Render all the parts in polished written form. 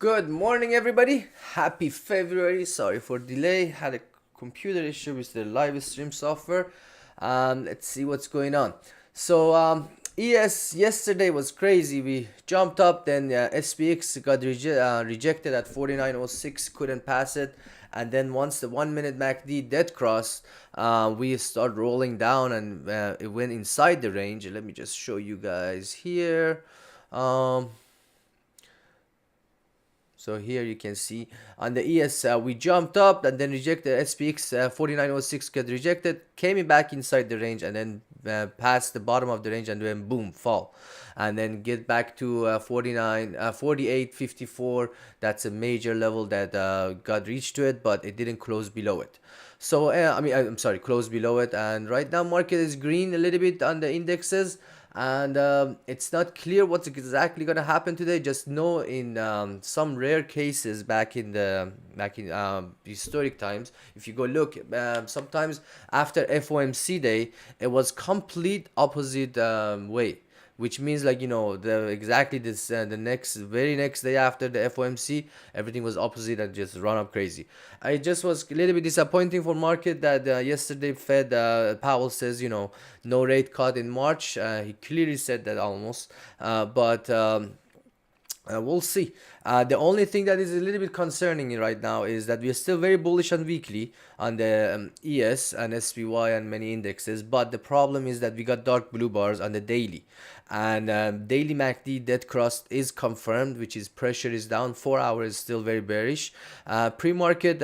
Good morning, everybody. Happy February. Sorry for delay. Had a computer issue with the live stream software. Let's see what's going on. ES yesterday was crazy. We jumped up, then SPX got rejected at 49.06, couldn't pass it. And then once the 1 minute MACD dead crossed, we start rolling down and it went inside the range. Let me just show you guys here. Um, so here you can see on the ES, we jumped up and then rejected. SPX 49.06 got rejected, came back inside the range and then past the bottom of the range and then boom, fall. And then get back to 48.54. That's a major level that got reached to it, but it didn't close below it. So, I'm sorry, close below it. And right now, market is green a little bit on the indexes, and it's not clear what's exactly going to happen today. Just know in some rare cases back in historic times, if you go look, sometimes after FOMC day, it was complete opposite way, which means, like, the exactly this the next very next day after the FOMC, everything was opposite and just run up crazy. I just was a little bit disappointing for market that yesterday Fed Powell says, no rate cut in March. He clearly said that almost, but we'll see. The only thing that is a little bit concerning right now is that we are still very bullish on weekly on the ES and SPY and many indexes, but the problem is that we got dark blue bars on the daily, and daily MACD dead cross is confirmed, which is pressure is down. 4 hours is still very bearish. Pre-market,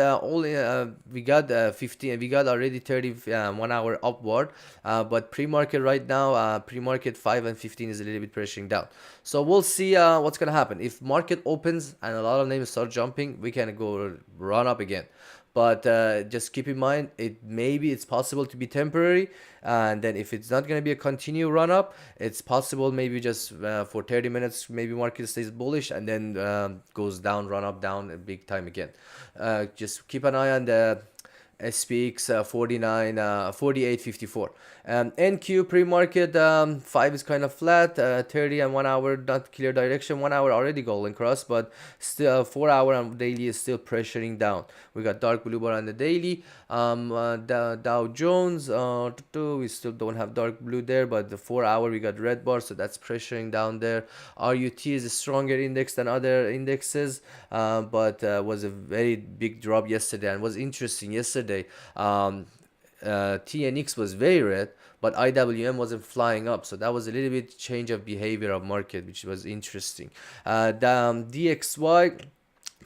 we got 15, we got already 30 1 hour upward, but pre-market right now, pre-market 5 and 15 is a little bit pressuring down. So we'll see what's gonna happen. If market opens and a lot of names start jumping, we can go run up again. But just keep in mind, it's possible to be temporary, and then if it's not gonna be a continued run up, it's possible maybe just for 30 minutes, maybe market stays bullish and then goes down, run up, down a big time again. Just keep an eye on the SPX 48.54. NQ pre-market 5 is kind of flat. 30 and 1 hour not clear direction. 1 hour already golden cross, but still 4 hour and daily is still pressuring down. We got dark blue bar on the daily. Dow Jones, we still don't have dark blue there, but the 4 hour we got red bar, so that's pressuring down there. RUT is a stronger index than other indexes, but was a very big drop yesterday, and was interesting yesterday. TNX was very red, but IWM wasn't flying up, so that was a little bit change of behavior of market, which was interesting. The DXY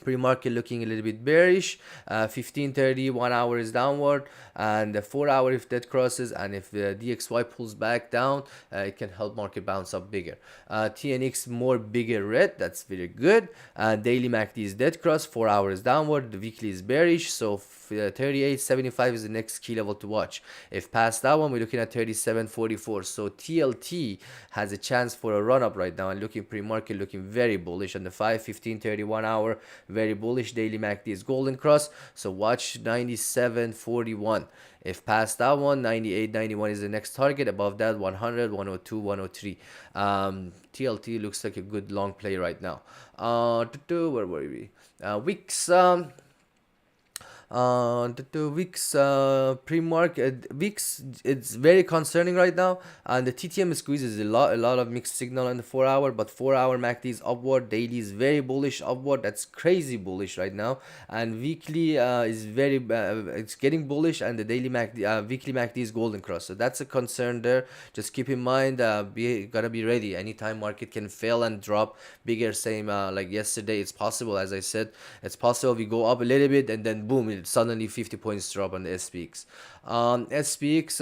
pre-market looking a little bit bearish. 15:30 1 hour is downward, and the 4 hour, if that crosses and if the DXY pulls back down, it can help market bounce up bigger. TNX more bigger red, that's very good. Daily MACD is dead cross, 4 hours downward. The weekly is bearish, so 38.75 is the next key level to watch. If past that one, we're looking at 37.44. So TLT has a chance for a run up right now, and looking pre-market looking very bullish on the 5, 15, 31 hour, very bullish. Daily MACD is golden cross, so watch 97.41. If past that one, 98.91 is the next target. Above that, 100, 102, 103. TLT looks like a good long play right now. Where were we? Wix. The Wix pre-market Wix, it's very concerning right now, and the TTM squeeze is a lot of mixed signal on the 4 hour, but 4 hour MACD is upward, daily is very bullish upward. That's crazy bullish right now, and weekly is very it's getting bullish, and the daily MACD weekly MACD is golden cross, so that's a concern there. Just keep in mind, gotta be ready. Anytime market can fail and drop bigger, same like yesterday. It's possible, as I said, it's possible we go up a little bit and then boom, suddenly 50 points drop on the SPX. SPX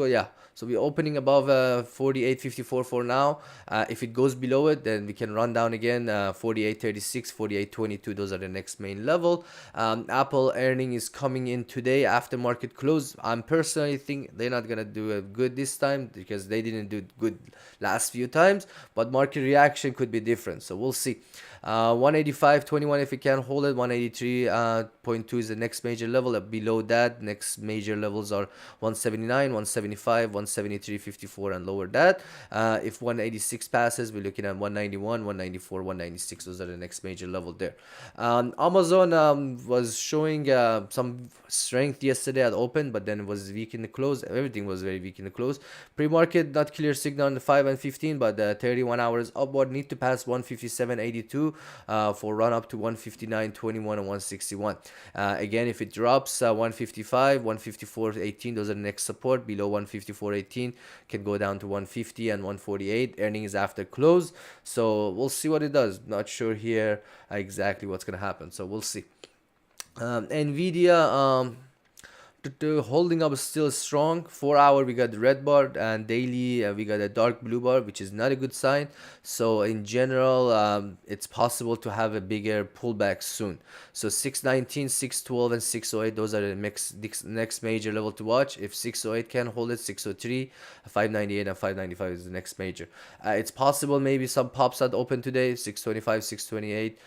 yeah, so we're opening above 48.54 for now. If it goes below it, then we can run down again. 48.36, 48.22, those are the next main level. Apple earning is coming in today after market close. I'm personally think they're not gonna do a good this time, because they didn't do good last few times, but market reaction could be different, so we'll see. 185.21, if it can hold it. 183.2 is the next major level. Below that, next major levels are 179, 175, 173.54 and lower that. If 186 passes, we're looking at 191, 194, 196. Those are the next major level there. Amazon was showing some strength yesterday at open, but then it was weak in the close. Everything was very weak in the close. Pre-market not clear signal on the 5 and 15, but the 31 hours upward need to pass 157.82 for run up to 159.21 and 161. Again, if it drops 155, 154.18, those are the next support. Below 154.18 can go down to 150 and 148. Earnings after close, so we'll see what it does. Not sure here exactly what's gonna happen, so we'll see. Nvidia holding up is still strong. 4 hour we got the red bar, and daily we got a dark blue bar, which is not a good sign. So in general, it's possible to have a bigger pullback soon. So 619, 612, and 608, those are the next major level to watch. If 608 can hold it, 603, 598, and 595 is the next major. It's possible maybe some pops at open today, 625, 628,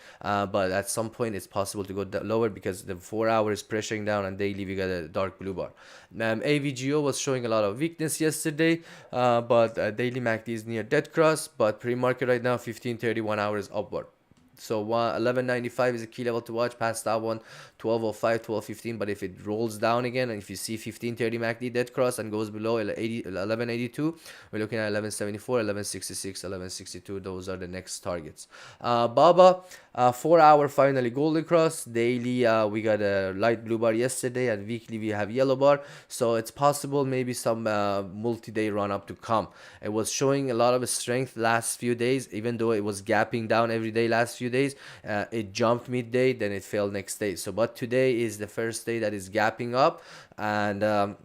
but at some point it's possible to go lower because the 4 hour is pressuring down, and daily we got a dark blue bar. AVGO was showing a lot of weakness yesterday, but daily MACD is near dead cross, but pre-market right now 15:31 hours upward. So 1195 is a key level to watch. Past that one, 1205, 1215. But if it rolls down again, and if you see 1530 MACD dead cross and goes below 1182, we're looking at 1174, 1166, 1162. Those are the next targets. BABA, 4 hour finally golden cross. Daily, we got a light blue bar yesterday, and weekly we have yellow bar. So it's possible maybe some multi-day run up to come. It was showing a lot of strength last few days, even though it was gapping down every day last few days. It jumped midday, then it fell next day. So but today is the first day that is gapping up, and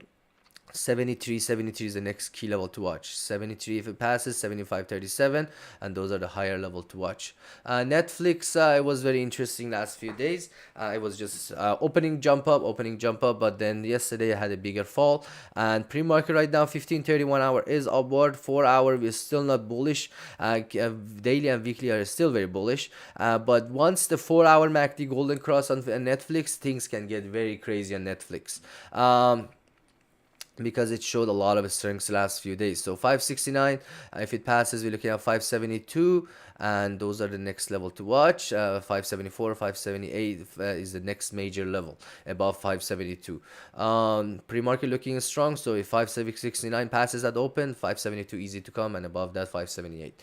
73 is the next key level to watch. 73 if it passes, 75.37, and those are the higher level to watch. Netflix, it was very interesting last few days. It was just opening jump up, but then yesterday I had a bigger fall, and pre-market right now 15:31 hour is upward. 4 hour we're still not bullish. Daily and weekly are still very bullish, but once the 4 hour MACD golden cross on Netflix, things can get very crazy on Netflix. Because it showed a lot of strengths the last few days. So 569, if it passes, we're looking at 572, and those are the next level to watch. 574, 578 is the next major level above 572. Pre-market looking strong, so if 569 passes at open, 572 easy to come, and above that 578.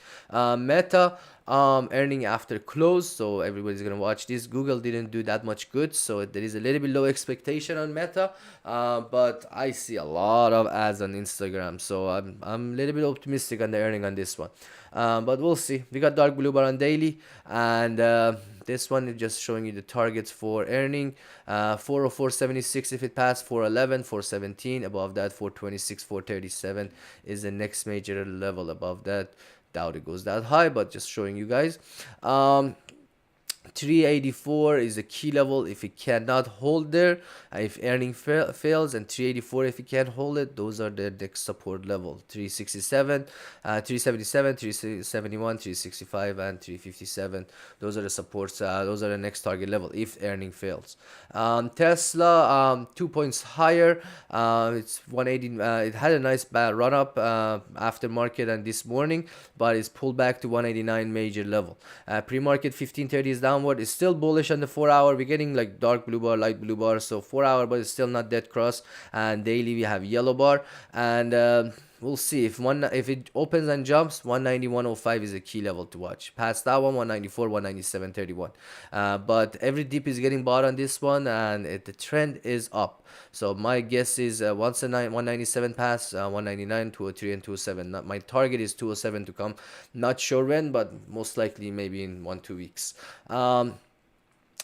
Meta, earning after close, so everybody's gonna watch this. Google didn't do that much good, so there is a little bit low expectation on Meta, but I see a lot of ads on Instagram, so I'm a little bit optimistic on the earning on this one. But we'll see. We got dark blue bar on daily, and this one is just showing you the targets for earning. 404.76 if it passed, 411, 417, above that 426, 437 is the next major level. Above that, doubt it goes that high, but just showing you guys. 384 is a key level if it cannot hold there, if earning fails, and 384 if it can't hold it. Those are the next support level. 367, 377, 371, 365, and 357. Those are the supports. Those are the next target level if earning fails. Tesla, 2 points higher. It's 180. It had a nice run up after market and this morning, but it's pulled back to 189 major level. Pre-market 1530 is downward. It's still bullish on the 4 hour. We're getting like dark blue bar, light blue bar. So 4 hour, but it's still not dead cross. And daily we have yellow bar, and we'll see if it opens and jumps. 190.105 is a key level to watch. Past that one, 194, 197.31. But every dip is getting bought on this one, and the trend is up. So my guess is once the 197 pass, 199, 203, and 207. My target is 207 to come. Not sure when, but most likely maybe in 1-2 weeks.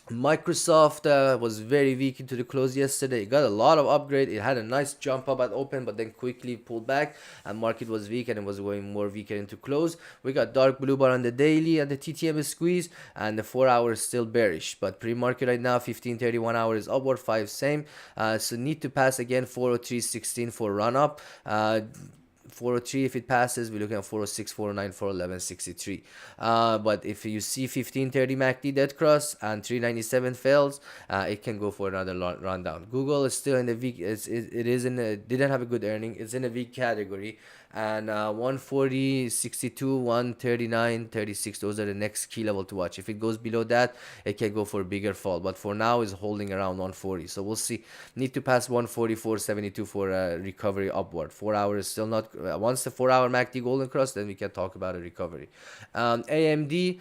Microsoft was very weak into the close yesterday. It got a lot of upgrade. It had a nice jump up at open, but then quickly pulled back, and market was weak, and it was going more weaker into close. We got dark blue bar on the daily, and the TTM is squeezed, and the 4 hour is still bearish. But pre-market right now 15:31 hour is upward, 5 same. So need to pass again 403.16 for run up. 403, if it passes, we're looking at 406, 409, 411, 63. But if you see 1530 MACD dead cross and 397 fails, it can go for another rundown. Google is still in the weak. It is in a, didn't have a good earning. It's in a weak category, and 140, 62, 139, 36. Those are the next key level to watch. If it goes below that, it can go for a bigger fall. But for now, is holding around 140. So we'll see. Need to pass 144.72 for a recovery upward. 4 hours still not. Once the 4 hour MACD golden cross, then we can talk about a recovery. AMD.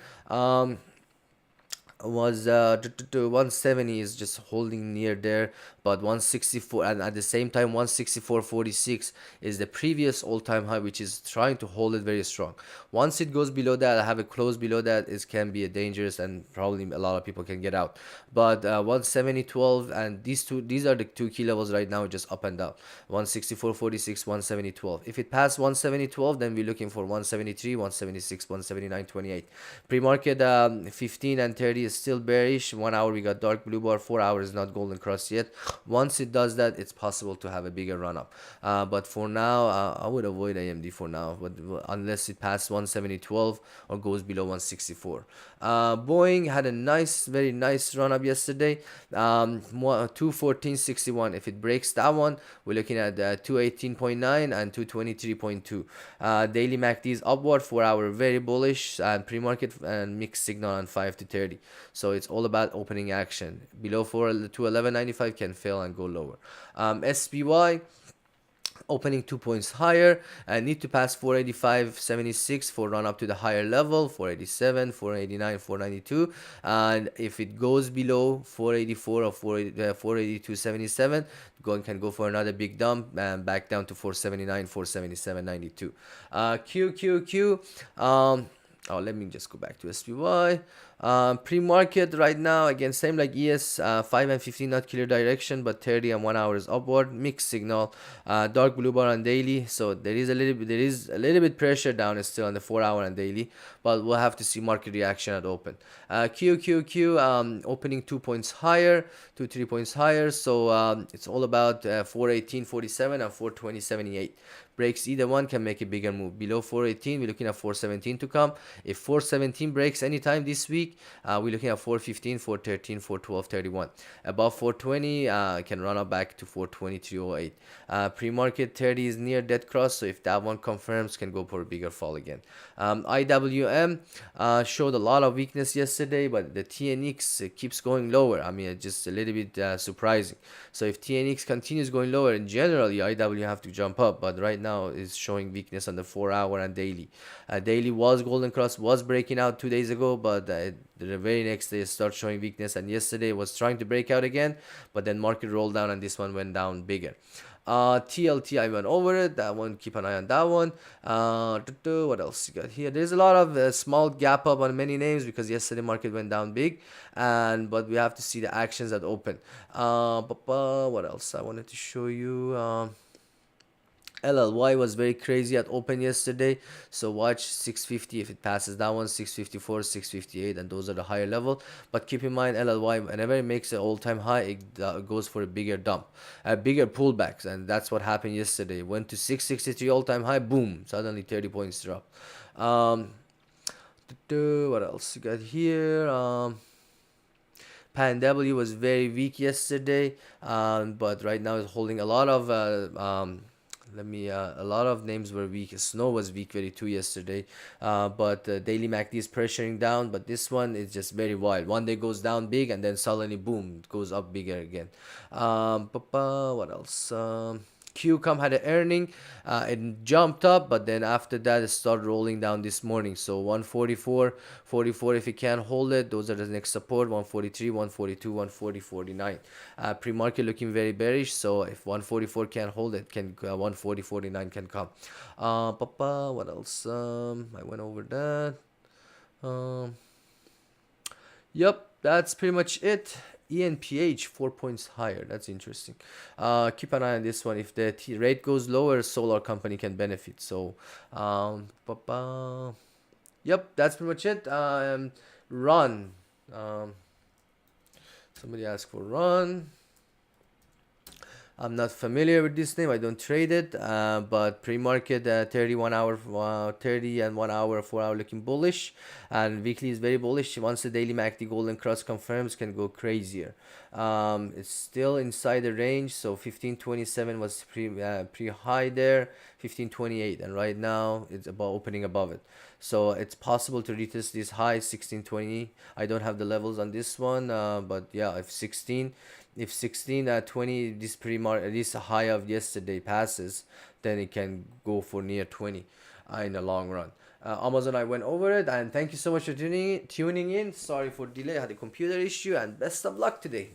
Was 170 is just holding near there, but 164, and at the same time 164.46 is the previous all-time high, which is trying to hold it very strong. Once it goes below that, I have a close below that, it can be a dangerous, and probably a lot of people can get out. But 170.12, and these are the two key levels right now, just up and down. 164.46, 170.12. If it passes 170.12, then we're looking for 173, 176, 179.28. Pre-market 15 and 30 is still bearish. 1 hour we got dark blue bar. 4 hours not golden cross yet. Once it does that, it's possible to have a bigger run up. But for now, I would avoid AMD for now, but unless it passes 170.12 or goes below 164. Boeing had a nice, very nice run up yesterday. 214.61. If it breaks that one, we're looking at 218.9 and 223.2. Daily MACD is upward. 4 hour very bullish, and pre-market and mixed signal on 5 to 30. So it's all about opening action. Below 211.95 can fail and go lower. SPY opening 2 points higher, and need to pass 485.76 for run up to the higher level. 487, 489, 492, and if it goes below 484 or 482.77, can go for another big dump and back down to 479, 477.92. QQQ. Oh, let me just go back to SPY. Pre-market right now, again, same like ES, 5 and 15 not clear direction, but 30 and 1 hour is upward, mixed signal. Dark blue bar on daily, so there is a little bit pressure down still on the 4 hour and daily, but we'll have to see market reaction at open. QQQ opening 2 points higher, 3 points higher, so it's all about 418.47 and 420.78. Breaks either one can make a bigger move. Below 418, we're looking at 417 to come. If 417 breaks anytime this week, we're looking at 415, 413, 412, 31. Above 420, can run up back to 423.08. Pre-market 30 is near dead cross, so if that one confirms, can go for a bigger fall again. IWM showed a lot of weakness yesterday, but the TNX keeps going lower. I mean, just a little bit surprising. So if TNX continues going lower, in general, IW have to jump up, but right now is showing weakness on the 4 hour and daily. Daily was golden cross, was breaking out 2 days ago, but the very next day it starts showing weakness, and yesterday was trying to break out again, but then market rolled down and this one went down bigger. TLT, I went over it. That one, keep an eye on that one. What else you got here? There's a lot of small gap up on many names because yesterday market went down big, but we have to see the actions that open. What else I wanted to show you? LLY was very crazy at open yesterday, so watch 650 if it passes that one. 654, 658, and those are the higher level. But keep in mind, LLY, whenever it makes an all-time high, it goes for a bigger dump, bigger pullbacks, and that's what happened yesterday. Went to 663 all-time high, boom, suddenly 30 points drop. What else you got here? Pan W was very weak yesterday, but right now is holding a lot of a lot of names were weak. Snow was weak very too yesterday, but daily MACD is pressuring down, but this one is just very wild. One day goes down big and then suddenly boom, it goes up bigger again. What else? QCOM had an earning, it jumped up, but then after that it started rolling down this morning. So 144.44, if you can't hold it, those are the next support. 143, 142, 140.49. Pre-market looking very bearish, so if 144 can't hold it, can 140.49 can come. What else? I went over that. Yep, that's pretty much it. ENPH 4 points higher. That's interesting. Keep an eye on this one. If the rate goes lower, solar company can benefit. So, yep, that's pretty much it. Run. Somebody asked for run. I'm not familiar with this name. I don't trade it, but pre-market 31 hour, 30 and 1 hour, 4 hour looking bullish, and weekly is very bullish. Once the daily MACD golden cross confirms, can go crazier. It's still inside the range, so 1527 was pre high there, 1528, and right now it's about opening above it. So it's possible to retest this high 1620. I don't have the levels on this one, but yeah, if 16 at 20 this high of yesterday passes, then it can go for near 20 in the long run. Amazon, I went over it, and thank you so much for tuning in. Sorry for delay, I had a computer issue, and best of luck today.